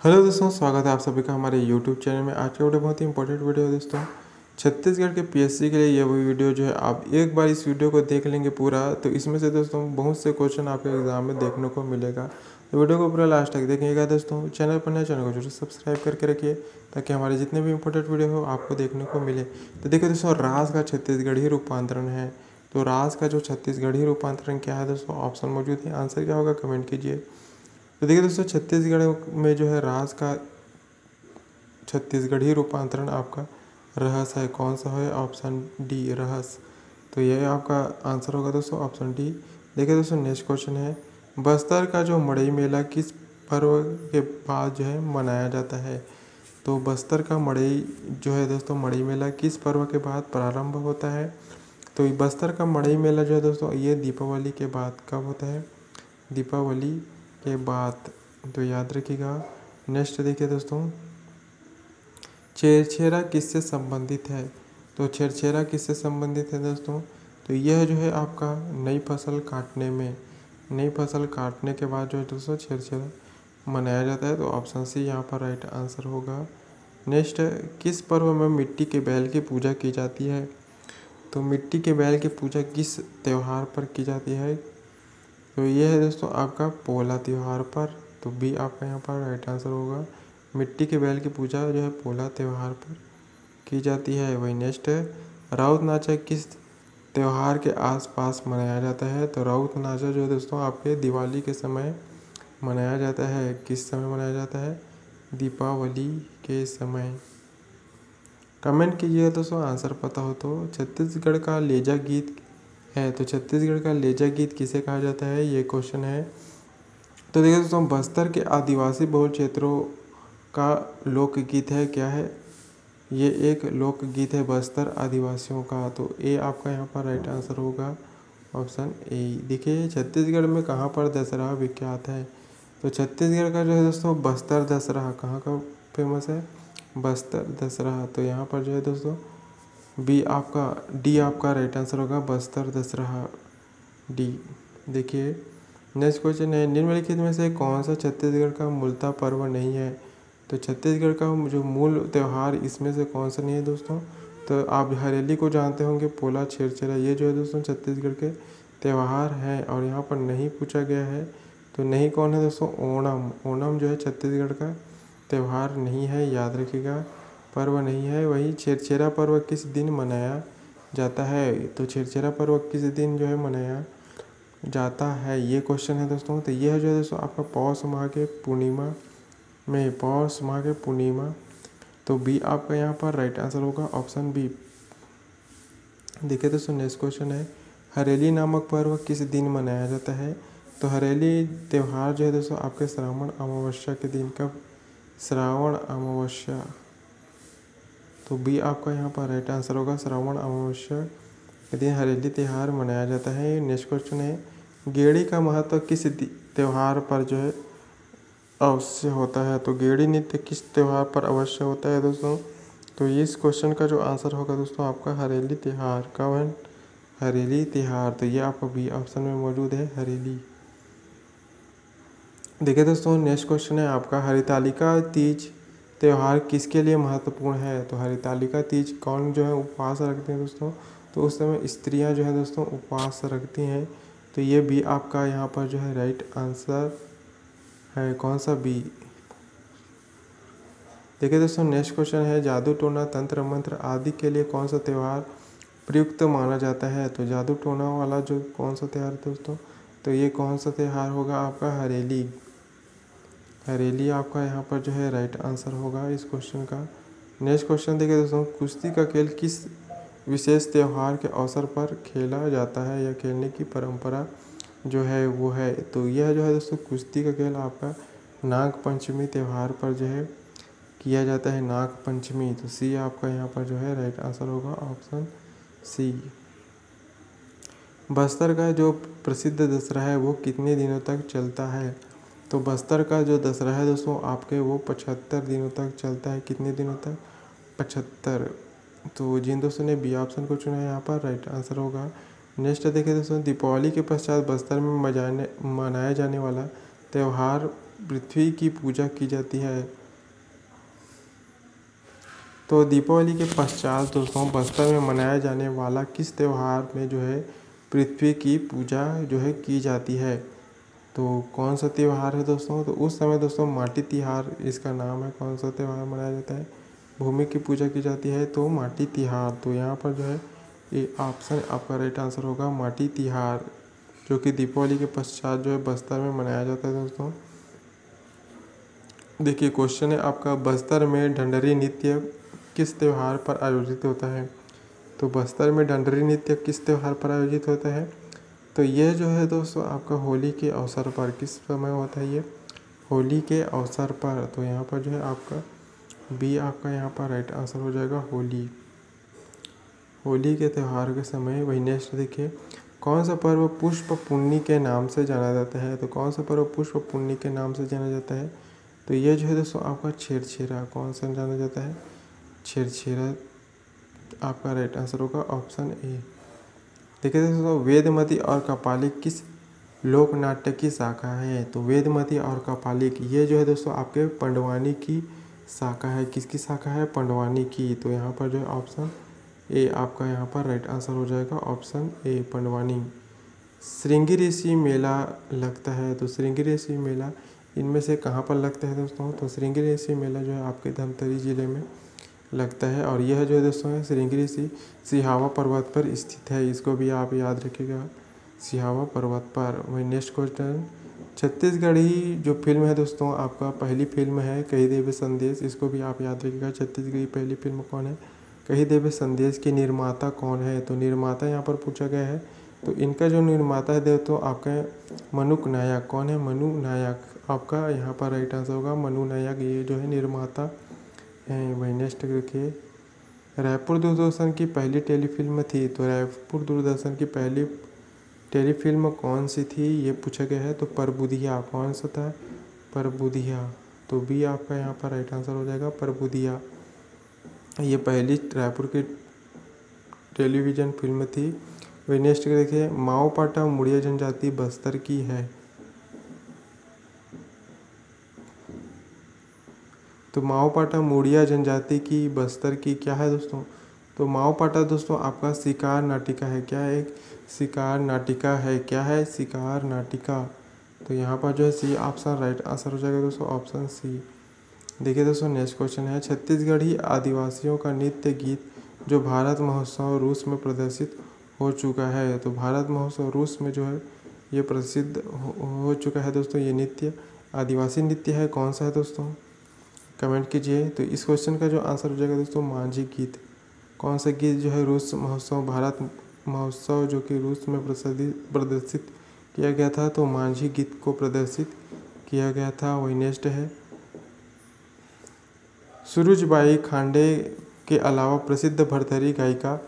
Hello दोस्तों, स्वागत है आप सभी का हमारे यूट्यूब चैनल में। आज का वीडियो बहुत ही इंपॉर्टेंट वीडियो है दोस्तों। छत्तीसगढ़ के पीएससी के लिए ये वही वीडियो जो है आप एक बार इस वीडियो को देख लेंगे पूरा, तो इसमें से दोस्तों बहुत से क्वेश्चन आपके एग्जाम में देखने को मिलेगा। तो वीडियो को पूरा लास्ट तक देखिएगा दोस्तों। चैनल पर नए चैनल को जरूर सब्सक्राइब करके रखिए ताकि हमारे जितने भी इंपॉर्टेंट वीडियो हो आपको देखने को मिले। तो देखिए दोस्तों, राज का छत्तीसगढ़ी रूपांतरण है। तो राज का जो छत्तीसगढ़ी रूपांतरण क्या है दोस्तों, ऑप्शन मौजूद है। आंसर क्या होगा कमेंट कीजिए। तो देखिए दोस्तों, छत्तीसगढ़ में जो है राज का छत्तीसगढ़ी रूपांतरण आपका रहस है। कौन सा है? ऑप्शन डी, रहस। तो यह आपका आंसर होगा दोस्तों, ऑप्शन डी। देखिए दोस्तों, नेक्स्ट क्वेश्चन है, बस्तर का जो मड़ई मेला किस पर्व के बाद जो है मनाया जाता है? तो बस्तर का मड़ई जो है दोस्तों, मड़ई मेला किस पर्व के बाद प्रारंभ होता है? तो बस्तर का मड़ई मेला जो है दोस्तों, ये दीपावली के बाद कब होता है? दीपावली के बाद। तो याद रखिएगा। नेक्स्ट देखिए दोस्तों, छेरछेरा किससे संबंधित है? तो छेरछेरा किससे संबंधित है दोस्तों? तो यह जो है आपका नई फसल काटने में, नई फसल काटने के बाद जो है दोस्तों छेरछेरा मनाया जाता है। तो ऑप्शन सी यहाँ पर राइट आंसर होगा। नेक्स्ट, किस पर्व में मिट्टी के बैल की पूजा की जाती है? तो मिट्टी के बैल की पूजा किस त्यौहार पर की जाती है? तो ये है दोस्तों आपका पोला त्यौहार पर। तो बी आपका यहाँ पर राइट आंसर होगा। मिट्टी के बैल की पूजा जो है पोला त्यौहार पर की जाती है। वही नेक्स्ट है, राउत नाचा किस त्यौहार के आसपास मनाया जाता है? तो राउत नाचा जो है दोस्तों आपके दिवाली के समय मनाया जाता है। किस समय मनाया जाता है? दीपावली के समय। कमेंट कीजिएगा दोस्तों आंसर पता हो तो। छत्तीसगढ़ का लेजा गीत है। तो छत्तीसगढ़ का लेजा गीत किसे कहा जाता है? ये क्वेश्चन है। तो देखिए दोस्तों, बस्तर के आदिवासी बहुल क्षेत्रों का लोकगीत है। क्या है? ये एक लोकगीत है बस्तर आदिवासियों का। तो ए आपका यहाँ पर राइट आंसर होगा, ऑप्शन ए। देखिए, छत्तीसगढ़ में कहाँ पर दशहरा विख्यात है? तो छत्तीसगढ़ का जो है दोस्तों बस्तर दशहरा कहाँ का फेमस है? बस्तर दशहरा। तो यहाँ पर जो है दोस्तों बी आपका डी आपका राइट आंसर होगा, बस्तर दशहरा, डी। देखिए नेक्स्ट क्वेश्चन है, निम्नलिखित में से कौन सा छत्तीसगढ़ का मूलतः पर्व नहीं है? तो छत्तीसगढ़ का जो मूल त्यौहार इसमें से कौन सा नहीं है दोस्तों? तो आप हरेली को जानते होंगे, पोला, छेरछेरा, ये जो है दोस्तों छत्तीसगढ़ के त्यौहार हैं। और यहाँ पर नहीं पूछा गया है। तो नहीं कौन है दोस्तों? ओणम। ओणम जो है छत्तीसगढ़ का त्यौहार नहीं है, याद रखिएगा, पर्व नहीं है। वही छेरछेरा पर्व किस दिन मनाया जाता है? तो छेरछेरा पर्व किस दिन जो है मनाया जाता है, ये क्वेश्चन है दोस्तों। तो यह जो है दोस्तों आपका पौष माह के पूर्णिमा में, पौष माह के पूर्णिमा। तो बी आपका यहाँ पर राइट आंसर होगा, ऑप्शन बी। देखिए दोस्तों, नेक्स्ट क्वेश्चन है, हरेली नामक पर्व किस दिन मनाया जाता है? तो हरेली त्यौहार जो है दोस्तों आपके श्रावण अमावस्या के दिन, कब? श्रावण अमावस्या। तो बी आपका यहाँ पर राइट आंसर होगा, श्रावण अमावस्या के दिन हरेली त्यौहार मनाया जाता है। नेक्स्ट क्वेश्चन है, गेड़ी का महत्व किस त्यौहार पर जो है अवश्य होता है? तो गेड़ी नृत्य किस त्यौहार पर अवश्य होता है दोस्तों? तो इस क्वेश्चन का जो आंसर होगा दोस्तों आपका हरेली त्यौहार। कब है? हरेली त्यौहार। तो ये आपका बी ऑप्शन में मौजूद है, हरेली। देखिए दोस्तों, नेक्स्ट क्वेश्चन है आपका, हरितालिका तीज त्यौहार किसके लिए महत्वपूर्ण है? तो हरितालिका तीज कौन जो है उपवास रखते हैं दोस्तों? तो उस समय स्त्रियां जो है दोस्तों उपवास रखती हैं। तो ये भी आपका यहाँ पर जो है राइट आंसर है। कौन सा? बी। देखिए दोस्तों, नेक्स्ट क्वेश्चन है, जादू टोना, तंत्र मंत्र आदि के लिए कौन सा त्यौहार प्रयुक्त माना जाता है? तो जादू टोना वाला जो कौन सा त्यौहार दोस्तों? तो ये कौन सा त्यौहार होगा आपका? हरेली। हरेली आपका यहाँ पर जो है राइट आंसर होगा इस क्वेश्चन का। नेक्स्ट क्वेश्चन देखिए दोस्तों, कुश्ती का खेल किस विशेष त्यौहार के अवसर पर खेला जाता है या खेलने की परंपरा जो है वो है? तो यह जो है दोस्तों कुश्ती का खेल आपका नाग पंचमी त्यौहार पर जो है किया जाता है, नाग पंचमी। तो सी आपका यहाँ पर जो है राइट आंसर होगा, ऑप्शन सी। बस्तर का जो प्रसिद्ध दशहरा है वो कितने दिनों तक चलता है? तो बस्तर का जो दशहरा है दोस्तों आपके वो 75 दिनों तक चलता है। कितने दिनों तक? 75। तो जिन दोस्तों ने बी ऑप्शन को चुना है यहाँ पर राइट आंसर होगा। नेक्स्ट देखिए दोस्तों, दीपावली के पश्चात बस्तर में मनाया जाने वाला त्यौहार पृथ्वी की पूजा की जाती है। तो दीपावली के पश्चात दोस्तों बस्तर में मनाया जाने वाला किस त्यौहार में जो है पृथ्वी की पूजा जो है की जाती है? तो कौन सा त्यौहार है दोस्तों? तो उस समय दोस्तों माटी तिहार इसका नाम है। कौन सा त्यौहार मनाया जाता है? भूमि की पूजा की जाती है तो माटी तिहार। तो यहाँ पर जो है ये ऑप्शन आपका राइट आंसर होगा माटी तिहार, जो कि दीपावली के पश्चात जो है बस्तर में मनाया जाता है दोस्तों। देखिए क्वेश्चन है आपका, बस्तर में ढंडरी नृत्य किस त्यौहार पर आयोजित होता है? तो बस्तर में ढंडरी नृत्य किस त्यौहार पर आयोजित होता है? तो यह जो है दोस्तों आपका होली के अवसर पर। किस समय होता है ये? होली के अवसर पर। तो यहाँ पर जो है आपका बी आपका यहाँ पर राइट आंसर हो जाएगा होली। होली के त्यौहार के समय। वही नेक्स्ट देखिए, कौन सा पर्व पुष्प पुन्नी के नाम से जाना जाता है? तो कौन सा पर्व पुष्प पुन्नी के नाम से जाना जाता है? तो ये जो है दोस्तों आपका छेरछेरा। कौन सा जाना जाता है? छेरछेरा आपका राइट आंसर होगा ऑप्शन ए। देखिए दोस्तों, वेदमती और कपालिक किस लोक नाट्य की शाखा है? तो वेदमती और कपालिक ये जो है दोस्तों आपके पंडवानी की शाखा है। किसकी शाखा है? पंडवानी की। तो यहाँ पर जो है ऑप्शन ए आपका यहाँ पर राइट आंसर हो जाएगा ऑप्शन ए पंडवानी। श्रृंगी ऋषि मेला लगता है। तो श्रृंगी ऋषि मेला इनमें से कहाँ पर लगता है दोस्तों? तो श्रृंगी ऋषि मेला जो है आपके धमतरी जिले में लगता है। और यह जो है दोस्तों है श्रृंगी ऋषि सिहावा पर्वत पर स्थित है। इसको भी आप याद रखिएगा, सिहावा पर्वत पर। वही नेक्स्ट क्वेश्चन, छत्तीसगढ़ी जो फिल्म है दोस्तों आपका पहली फिल्म है कही देवे संदेश। इसको भी आप याद रखिएगा, छत्तीसगढ़ी पहली फिल्म कौन है? कही देवे संदेश की निर्माता कौन है? तो निर्माता यहाँ पर पूछा गया है। तो इनका जो निर्माता है दोस्तों आपका मनुक नायक। कौन है? मनु नायक। आपका यहाँ पर राइट आंसर होगा मनु नायक, ये जो है निर्माता हैं। वही नेक्स्ट देखिए, रायपुर दूरदर्शन की पहली टेलीफिल्म थी। तो रायपुर दूरदर्शन की पहली टेलीफिल्म कौन सी थी ये पूछा गया है। तो परबुदिया। कौन सा था? परबुदिया। तो बी आपका यहाँ पर राइट आंसर हो जाएगा परबुदिया। ये पहली रायपुर की टेलीविज़न फिल्म थी। वही नेक्स्ट देखिए, माओपाटा मुड़िया जनजाति बस्तर की है। तो माओपाटा मुड़िया जनजाति की बस्तर की क्या है दोस्तों? तो माओपाटा दोस्तों आपका शिकार नाटिका है। क्या है? एक शिकार नाटिका है। क्या है? शिकार नाटिका। तो यहाँ पर जो है सी ऑप्शन राइट आंसर हो जाएगा दोस्तों ऑप्शन सी। देखिए दोस्तों नेक्स्ट क्वेश्चन है, छत्तीसगढ़ी आदिवासियों का नृत्य गीत जो भारत महोत्सव रूस में प्रदर्शित हो चुका है। तो भारत महोत्सव रूस में जो है ये प्रसिद्ध हो चुका है दोस्तों। ये नृत्य आदिवासी नृत्य है। कौन सा है दोस्तों? कमेंट कीजिए। तो इस क्वेश्चन का जो आंसर हो जाएगा दोस्तों मांझी गीत। कौन सा गीत जो है रूस महोत्सव, भारत महोत्सव जो कि रूस में प्रदर्शित किया गया था, तो मांझी गीत को प्रदर्शित किया गया था। वही नेक्स्ट है, सुरुजबाई खांडे के अलावा प्रसिद्ध भरथरी गायिका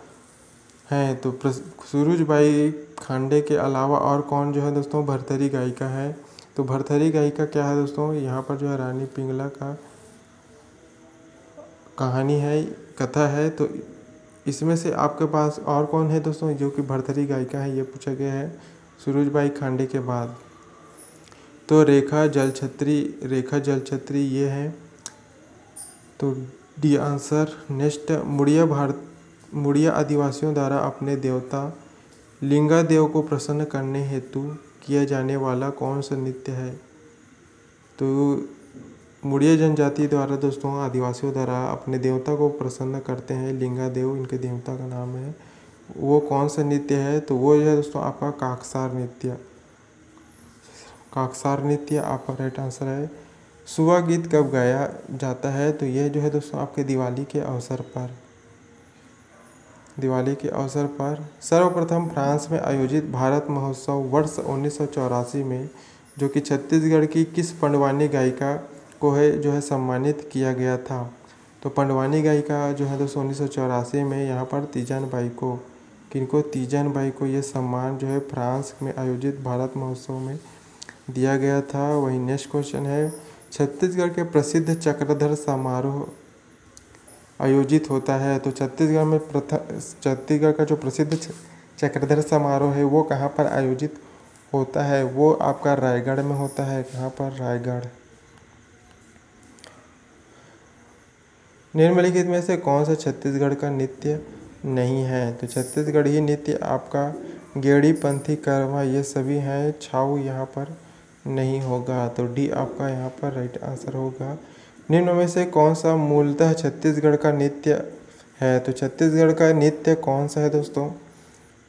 हैं। तो सुरुजबाई खांडे के अलावा और कौन जो है दोस्तों भरथरी गायिका है? तो भरथरी गायिका क्या है दोस्तों? यहाँ पर जो है रानी पिंगला का कहानी है, कथा है। तो इसमें से आपके पास और कौन है दोस्तों जो कि भरथरी गायिका है? ये पूछा गया है सुरुजबाई खांडे के बाद। तो रेखा जलछत्री ये है। तो डी आंसर। नेक्स्ट, मुड़िया आदिवासियों द्वारा अपने देवता लिंगा देव को प्रसन्न करने हेतु किया जाने वाला कौन सा नृत्य है? तो मुड़िया जनजाति द्वारा दोस्तों आदिवासियों द्वारा अपने देवता को प्रसन्न करते हैं। लिंगा देव इनके देवता का नाम है। वो कौन सा नृत्य है? तो वो जो है दोस्तों आपका काकसार नृत्य। काकसार नृत्य आपका राइट आंसर है। सुवा गीत कब गाया जाता है? तो यह जो है दोस्तों आपके दिवाली के अवसर पर सर्वप्रथम फ्रांस में आयोजित भारत महोत्सव वर्ष 1984 में जो कि छत्तीसगढ़ की किस पंडवानी गायिका को है जो है सम्मानित किया गया था? तो पंडवानी गायिका जो है दोस्तों 1984 में यहाँ पर तीजन बाई को, किनको? तीजन बाई को ये सम्मान जो है फ्रांस में आयोजित भारत महोत्सव में दिया गया था। वही नेक्स्ट क्वेश्चन है, छत्तीसगढ़ के प्रसिद्ध चक्रधर समारोह आयोजित होता है। तो छत्तीसगढ़ का जो प्रसिद्ध चक्रधर समारोह है वो कहाँ पर आयोजित होता है? वो आपका रायगढ़ में होता है। कहाँ पर? रायगढ़। निम्नलिखित में से कौन सा छत्तीसगढ़ का नृत्य नहीं है? तो छत्तीसगढ़ी नृत्य आपका गेड़ी, पंथी, करवा ये सभी हैं। छाऊ यहाँ पर नहीं होगा, तो डी आपका यहाँ पर राइट आंसर होगा। निम्न में से कौन सा मूलतः छत्तीसगढ़ का नृत्य है? तो छत्तीसगढ़ का नृत्य कौन सा है दोस्तों?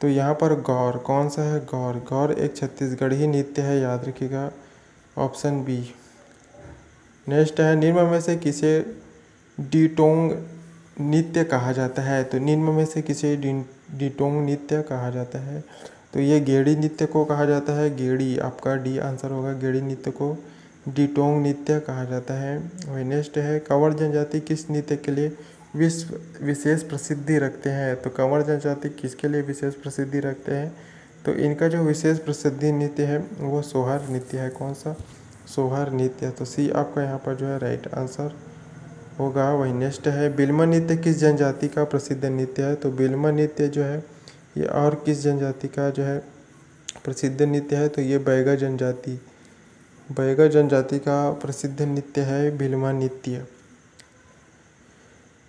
तो यहाँ पर गौर कौन सा है? गौर। गौर एक छत्तीसगढ़ी नृत्य है, याद रखिएगा, ऑप्शन बी। नेक्स्ट है, निम्न में से किसे डिटोंग नृत्य कहा जाता है? तो निम्न में से किसे डिटोंग नृत्य कहा जाता है? तो ये गेड़ी नृत्य को कहा जाता है। गेड़ी आपका डी आंसर होगा। गेड़ी नृत्य को डिटोंग नृत्य कहा जाता है। वही नेक्स्ट है, कंवर जनजाति किस नृत्य के लिए विशेष प्रसिद्धि रखते हैं? तो कंवर जनजाति किसके लिए विशेष प्रसिद्धि रखते हैं? तो इनका जो विशेष प्रसिद्धि नृत्य है वो सोहर नृत्य है। कौन सा? सोहर नृत्य। तो सी आपका यहाँ पर जो है राइट आंसर होगा। वही नेक्स्ट है, बिल्मा नृत्य किस जनजाति का प्रसिद्ध नृत्य है? तो बिल्मा नृत्य जो है ये और किस जनजाति का जो है प्रसिद्ध नृत्य है? तो ये बैगा जनजाति का प्रसिद्ध नृत्य है बिल्मा नृत्य।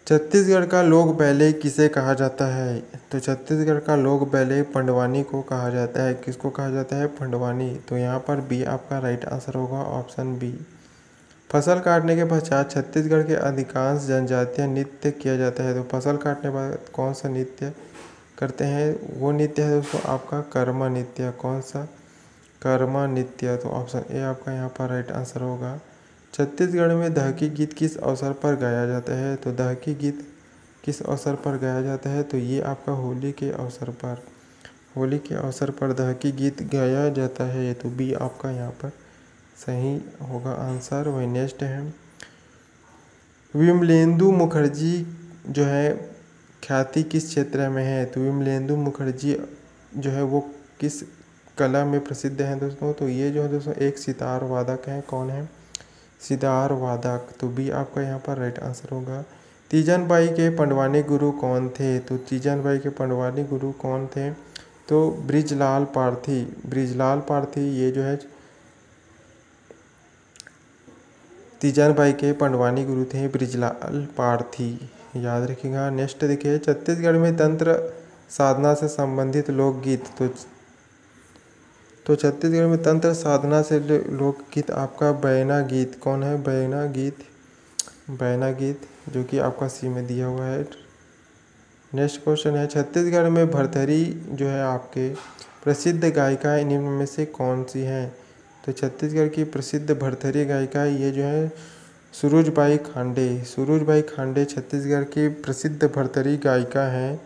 छत्तीसगढ़ का लोक बैले किसे कहा जाता है? तो छत्तीसगढ़ का लोक बैले पंडवानी को कहा जाता है। किसको कहा जाता है? पंडवानी। तो यहाँ पर बी आपका राइट आंसर होगा, ऑप्शन बी। फसल काटने के पश्चात छत्तीसगढ़ के अधिकांश जनजातीय नृत्य किया जाता है। तो फसल काटने के बाद कौन सा नृत्य करते हैं? वो नृत्य है दोस्तों आपका कर्मा नृत्य। कौन सा? कर्मा नृत्य। तो ऑप्शन ए आपका यहाँ पर राइट आंसर होगा। छत्तीसगढ़ में दहकी गीत किस अवसर पर गाया जाता है? तो दहकी गीत किस अवसर पर गाया जाता है? तो ये आपका होली के अवसर पर दहकी गीत गाया जाता है। तो बी आपका यहाँ पर सही होगा आंसर। वही नेक्स्ट है, विमलेंदु मुखर्जी जो है ख्याति किस क्षेत्र में है? तो विमलेंदु मुखर्जी जो है वो किस कला में प्रसिद्ध हैं दोस्तों? तो ये जो है दोस्तों एक सितार वादक हैं। कौन है? सितार वादक। तो बी आपका यहाँ पर राइट आंसर होगा। तीजन बाई के पंडवानी गुरु कौन थे? तो तीजन बाई के पंडवानी गुरु कौन थे? तो बृजलाल पारथी ये जो है तीजन बाई के पंडवानी गुरु थे बृजलाल पारथी, याद रखिएगा। नेक्स्ट देखिए, छत्तीसगढ़ में तंत्र साधना से संबंधित लोकगीत। तो छत्तीसगढ़ में तंत्र साधना से लोकगीत आपका बैना गीत। कौन है? बैना गीत जो कि आपका सी में दिया हुआ है। नेक्स्ट क्वेश्चन है, छत्तीसगढ़ में भरथरी जो है आपके प्रसिद्ध गायिका निम्न में से कौन सी हैं? तो छत्तीसगढ़ की प्रसिद्ध भरथरी गायिका ये जो है सुरुजबाई खांडे छत्तीसगढ़ की प्रसिद्ध भरथरी गायिका हैं,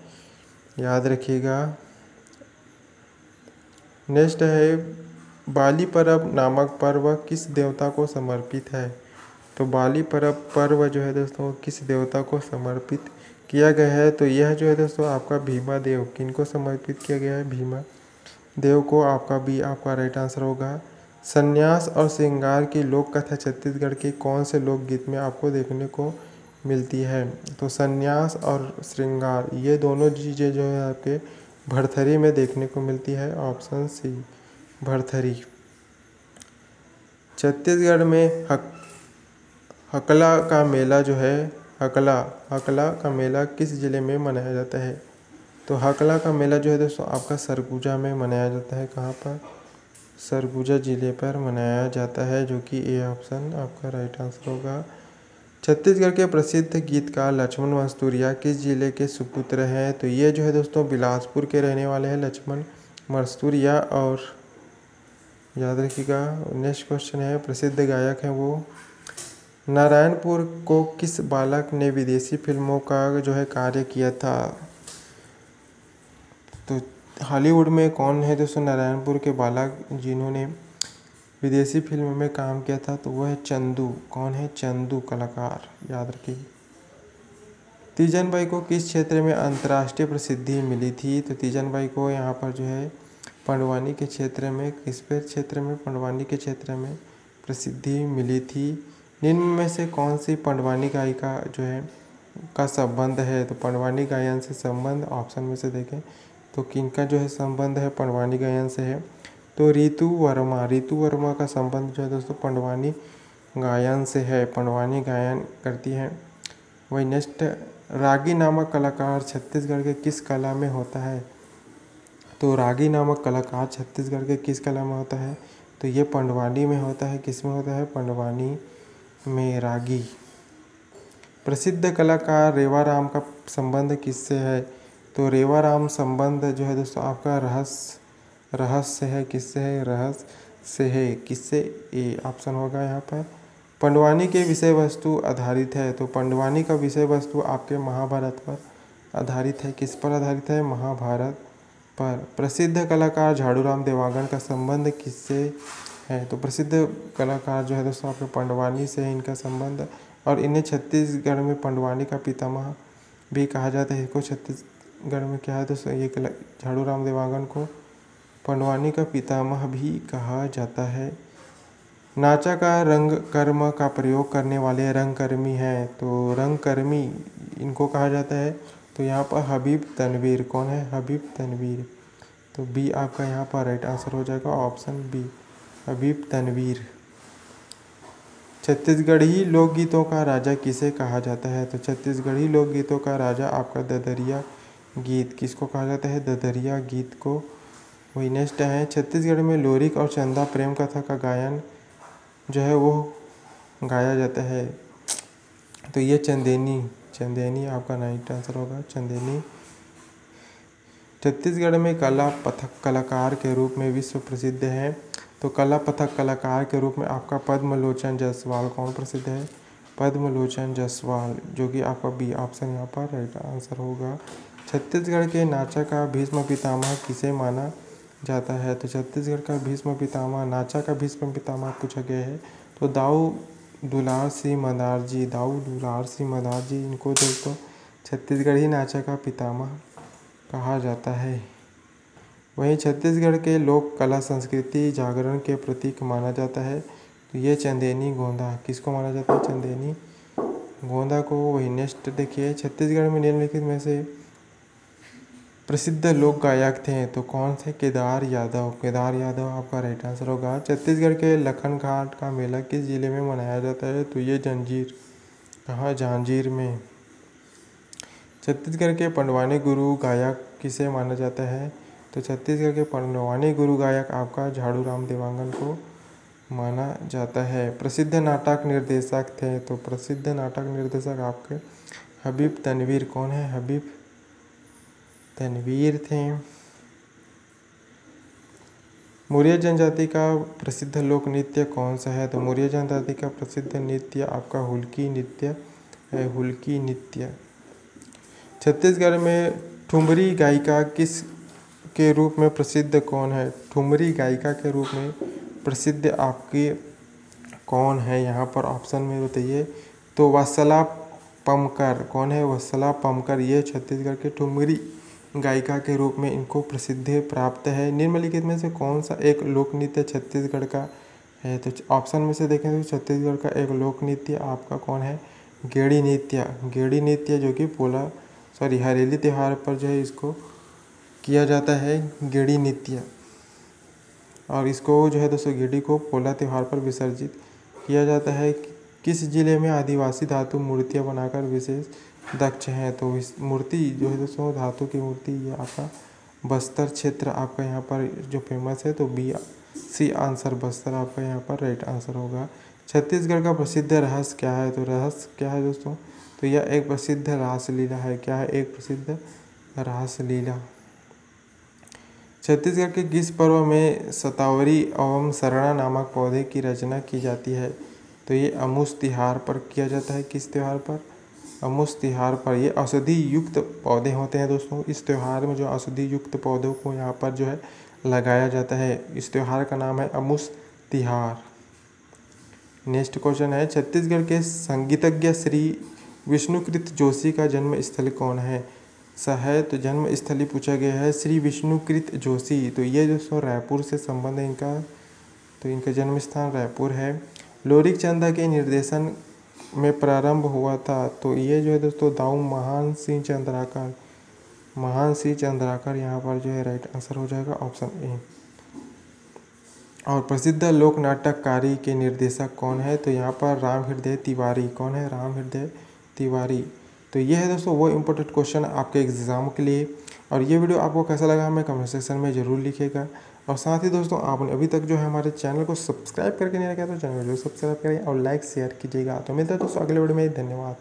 याद रखिएगा। नेक्स्ट है, बाली पर्व नामक पर्व किस देवता को समर्पित है? तो बाली पर्व जो है दोस्तों किस देवता को समर्पित किया गया है? तो यह जो है दोस्तों आपका भीमा देव। किनको समर्पित किया गया है? भीमा देव को। आपका बी आपका राइट आंसर होगा। संन्यास और श्रृंगार की लोक कथा छत्तीसगढ़ के कौन से लोकगीत में आपको देखने को मिलती है? तो संन्यास और श्रृंगार ये दोनों चीज़ें जो है आपके भरथरी में देखने को मिलती है। Option C Bharthari. छत्तीसगढ़ में हकला का मेला जो है हकला का मेला किस जिले में मनाया जाता है? तो हकला का मेला जो है दोस्तों आपका सरगुजा में मनाया जाता है। कहाँ पर? सरगुजा जिले पर मनाया जाता है, जो कि ए ऑप्शन आपका राइट आंसर होगा। छत्तीसगढ़ के प्रसिद्ध गीतकार लक्ष्मण मस्तूरिया किस जिले के सुपुत्र हैं? तो ये जो है दोस्तों बिलासपुर के रहने वाले हैं लक्ष्मण मस्तूरिया। और याद रखिएगा। नेक्स्ट क्वेश्चन है, प्रसिद्ध गायक हैं वो। नारायणपुर को किस बालक ने विदेशी फिल्मों का जो है कार्य किया था? तो हॉलीवुड में कौन है दोस्तों नारायणपुर के बालक जिन्होंने विदेशी फिल्म में काम किया था? तो वह है चंदू। कौन है? चंदू कलाकार, याद रखिए। तीजन बाई को किस क्षेत्र में अंतर्राष्ट्रीय प्रसिद्धि मिली थी? तो तीजन बाई को यहाँ पर जो है पंडवानी के क्षेत्र में पंडवानी के क्षेत्र में प्रसिद्धि मिली थी। निम्न में से कौन सी पंडवानी गायिका जो है का संबंध है? तो पंडवानी गायन से संबंध ऑप्शन में से देखें तो किनका जो है संबंध है पंडवानी गायन से है? तो ऋतु वर्मा का संबंध जो है दोस्तों पंडवानी गायन से है। पंडवानी गायन करती हैं वही नेक्स्ट, रागी नामक कलाकार छत्तीसगढ़ के किस कला में होता है? तो रागी नामक कलाकार छत्तीसगढ़ के किस कला में होता है? तो ये पंडवानी में होता है। किस में होता है? पंडवानी में रागी। प्रसिद्ध कलाकार रेवाराम का संबंध किससे है? तो रेवाराम संबंध जो है दोस्तों आपका रहस्य है। किससे है? रहस्य से है। किससे? ए ऑप्शन होगा यहाँ पर। पंडवानी के विषय वस्तु आधारित है। तो पंडवानी का विषय वस्तु आपके महाभारत पर आधारित है। किस पर आधारित है? महाभारत पर। प्रसिद्ध कलाकार झाड़ूराम देवांगन का संबंध किससे है? तो प्रसिद्ध कलाकार जो है दोस्तों आपके पंडवानी से है इनका संबंध, और इन्हें छत्तीसगढ़ में पंडवानी का पितामह भी कहा जाता है। इसको छत्तीसगढ़ में क्या है दोस्तों, ये झाड़ूराम देवांगन को पंडवानी का पितामह भी कहा जाता है। नाचा का रंग कर्म का प्रयोग करने वाले रंगकर्मी हैं। तो रंगकर्मी इनको कहा जाता है। तो यहाँ पर हबीब तनवीर। कौन है? हबीब तनवीर। तो बी आपका यहाँ पर राइट आंसर हो जाएगा, ऑप्शन बी, हबीब तनवीर। छत्तीसगढ़ी लोकगीतों का राजा किसे कहा जाता है? तो छत्तीसगढ़ी लोकगीतों का राजा आपका ददरिया गीत। किसको कहा जाता है? ददरिया गीत को। वही नेक्स्ट है, छत्तीसगढ़ में लोरिक और चंदा प्रेम कथा का गायन जो है वो गाया जाता है। तो ये चंदेनी आपका राइट आंसर होगा, चंदेनी। छत्तीसगढ़ में कला पथक कलाकार के रूप में विश्व प्रसिद्ध है। तो कला पथक कलाकार के रूप में आपका पद्मलोचन जायसवाल कौन प्रसिद्ध है? पद्मलोचन जायसवाल, जो कि आपका बी ऑप्शन यहाँ पर राइट आंसर होगा। छत्तीसगढ़ के नाचा का भीष्म पितामह किसे माना जाता है? तो छत्तीसगढ़ का भीष्म पितामह, नाचा का भीष्म पितामह पूछा गया है। तो दाऊ दुलार सिंह मदार जी, दाऊ दुलार सिंह मदार जी, इनको दोस्तों छत्तीसगढ़ी नाचा का पितामह कहा जाता है। वहीं छत्तीसगढ़ के लोक कला संस्कृति जागरण के प्रतीक माना जाता है। तो ये चंदेनी गोंदा। किसको माना जाता है? चंदेनी गोंदा को। वही नेक्स्ट देखिए, छत्तीसगढ़ में निम्नलिखित में से प्रसिद्ध लोक गायक थे। तो कौन थे? केदार यादव। केदार यादव आपका राइट आंसर होगा। छत्तीसगढ़ के लखन घाट का मेला किस जिले में मनाया जाता है? तो ये जंजीर, कहाँ? जांजगीर में। छत्तीसगढ़ के पंडवानी गुरु गायक किसे माना जाता है? तो छत्तीसगढ़ के पंडवानी गुरु गायक आपका झाड़ूराम देवांगन को माना जाता है। प्रसिद्ध नाटक निर्देशक थे। तो प्रसिद्ध नाटक निर्देशक आपके हबीब तनवीर। कौन है? हबीब तनवीर थे। मुरिया जनजाति का प्रसिद्ध लोक नृत्य कौन सा है? तो मुरिया जनजाति का प्रसिद्ध नृत्य आपका हुल्की नृत्य है, हुल्की नृत्य। छत्तीसगढ़ में ठुमरी गायिका किस के रूप में प्रसिद्ध कौन है? ठुमरी गायिका के रूप में प्रसिद्ध आपकी कौन है? यहाँ पर ऑप्शन में बताइए। तो वत्सला पमकर। कौन है? वत्सला पमकर। ये छत्तीसगढ़ के ठुमरी गायिका के रूप में इनको प्रसिद्धि प्राप्त है। निम्नलिखित में से कौन सा एक लोक नृत्य छत्तीसगढ़ का है? तो ऑप्शन में से देखें तो छत्तीसगढ़ का एक लोक नृत्य आपका कौन है? गेड़ी नृत्य। गेड़ी नृत्य जो कि हरेली त्यौहार पर जो है इसको किया जाता है, गेड़ी नृत्य। और इसको जो है दोस्तों गेड़ी को पोला त्यौहार पर विसर्जित किया जाता है। किस जिले में आदिवासी धातु मूर्तियाँ बनाकर विशेष दक्ष हैं? तो इस मूर्ति जो है दोस्तों धातु की मूर्ति ये आपका बस्तर क्षेत्र आपका यहाँ पर जो फेमस है। तो बी सी आंसर बस्तर आपका यहाँ पर राइट आंसर होगा। छत्तीसगढ़ का प्रसिद्ध रहस्य क्या है? तो रहस्य क्या है दोस्तों? तो यह एक प्रसिद्ध रासलीला है। क्या है? एक प्रसिद्ध रासलीला। छत्तीसगढ़ के किस पर्व में शतावरी एवं सरना नामक पौधे की रचना की जाती है? तो ये अमुस तिहार पर किया जाता है। किस त्यौहार पर? अमुस तिहार पर। ये औषधि युक्त पौधे होते हैं दोस्तों। इस त्यौहार में जो औषधि युक्त पौधों को यहाँ पर जो है लगाया जाता है। इस त्यौहार का नाम है अमुस तिहार। नेक्स्ट क्वेश्चन है, छत्तीसगढ़ के संगीतज्ञ श्री विष्णुकृत जोशी का जन्म स्थल कौन है? तो जन्म स्थली पूछा गया है श्री विष्णुकृत जोशी। तो ये दोस्तों रायपुर से संबंध है इनका। तो इनका जन्म स्थान रायपुर है। लोरिक चंदा के निर्देशन में प्रारंभ हुआ था। तो ये जो है दोस्तों दाऊ महान सिंह चंद्राकर यहाँ पर जो है राइट आंसर हो जाएगा, ऑप्शन ए। और प्रसिद्ध लोक नाटककारी के निर्देशक कौन है? तो यहाँ पर राम हृदय तिवारी। कौन है? राम हृदय तिवारी। तो ये है दोस्तों वो इम्पोर्टेंट क्वेश्चन आपके एग्ज़ाम के लिए। और ये वीडियो आपको कैसा लगा हमें कमेंट सेक्शन में ज़रूर लिखिएगा। और साथ ही दोस्तों आपने अभी तक जो है हमारे चैनल को सब्सक्राइब करके नहीं रखा है तो चैनल को जरूर सब्सक्राइब करें और लाइक शेयर कीजिएगा। तो मिलते हैं दोस्तों अगले वीडियो में। धन्यवाद।